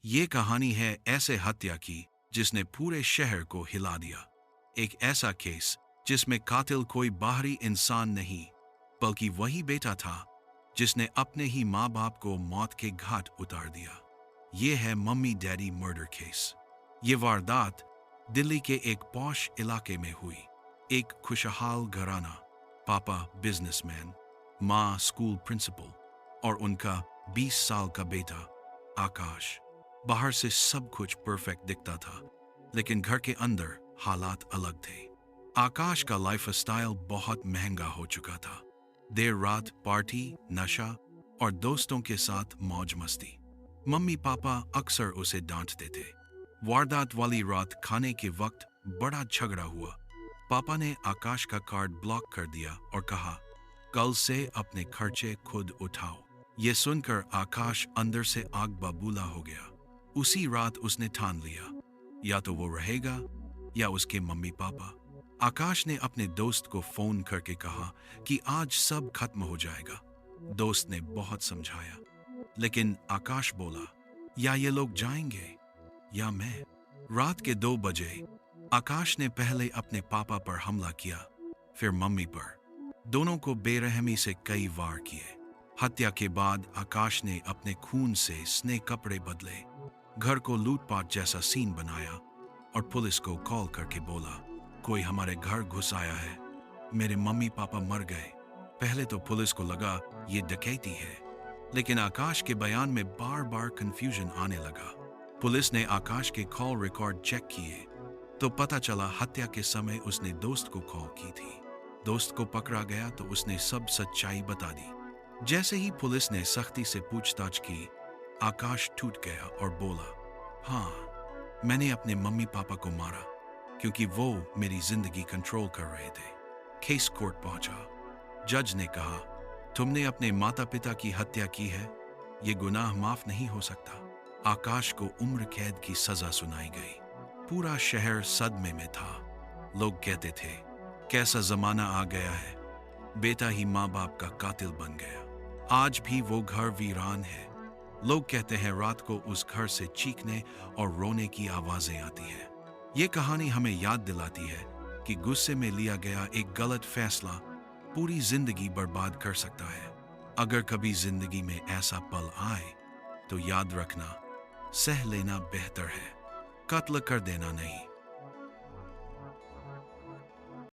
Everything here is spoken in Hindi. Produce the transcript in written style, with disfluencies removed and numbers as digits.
ये कहानी है ऐसे हत्या की जिसने पूरे शहर को हिला दिया। एक ऐसा केस जिसमें कातिल कोई बाहरी इंसान नहीं, बल्कि वही बेटा था जिसने अपने ही माँ बाप को मौत के घाट उतार दिया। ये है मम्मी डैडी मर्डर केस। ये वारदात दिल्ली के एक पॉश इलाके में हुई। एक खुशहाल घराना, पापा बिजनेसमैन, माँ स्कूल प्रिंसिपल और उनका 20 साल का बेटा आकाश। बाहर से सब कुछ परफेक्ट दिखता था, लेकिन घर के अंदर हालात अलग थे। आकाश का लाइफस्टाइल बहुत महंगा हो चुका था। देर रात पार्टी, नशा और दोस्तों के साथ मौज मस्ती। मम्मी पापा अक्सर उसे डांटते थे। वारदात वाली रात खाने के वक्त बड़ा झगड़ा हुआ। पापा ने आकाश का कार्ड ब्लॉक कर दिया और कहा, कल से अपने खर्चे खुद उठाओ। ये सुनकर आकाश अंदर से आग बबूला हो गया। उसी रात उसने ठान लिया, या तो वो रहेगा या उसके मम्मी पापा। आकाश ने अपने दोस्त को फोन करके कहा कि आज सब खत्म हो जाएगा। दोस्त ने बहुत समझाया, लेकिन आकाश बोला, या ये लोग जाएंगे या मैं। रात के 2 बजे आकाश ने पहले अपने पापा पर हमला किया, फिर मम्मी पर। दोनों को बेरहमी से कई वार किए। हत्या के बाद आकाश ने अपने खून से स्ने कपड़े बदले, घर को लूटपाट जैसा सीन बनाया और पुलिस को कॉल करके बोला, कोई हमारे घर घुस आया है, मेरे मम्मी पापा मर गए। पहले तो पुलिस को लगा ये डकैती है, लेकिन आकाश के बयान में बार बार कंफ्यूजन आने लगा। पुलिस ने आकाश के कॉल रिकॉर्ड चेक किए तो पता चला हत्या के समय उसने दोस्त को कॉल की थी। दोस्त को पकड़ा गया तो उसने सब सच्चाई बता दी। जैसे ही पुलिस ने सख्ती से पूछताछ की, आकाश टूट गया और बोला, हाँ, मैंने अपने मम्मी पापा को मारा क्योंकि वो मेरी जिंदगी कंट्रोल कर रहे थे। केस कोर्ट पहुंचा। जज ने कहा, तुमने अपने माता पिता की हत्या की है, ये गुनाह माफ नहीं हो सकता। आकाश को उम्र कैद की सजा सुनाई गई। पूरा शहर सदमे में था। लोग कहते थे, कैसा जमाना आ गया है, बेटा ही माँ बाप का कातिल बन गया। आज भी वो घर वीरान है। लोग कहते हैं रात को उस घर से चीखने और रोने की आवाजें आती हैं। ये कहानी हमें याद दिलाती है कि गुस्से में लिया गया एक गलत फैसला पूरी जिंदगी बर्बाद कर सकता है। अगर कभी जिंदगी में ऐसा पल आए तो याद रखना, सह लेना बेहतर है, कत्ल कर देना नहीं।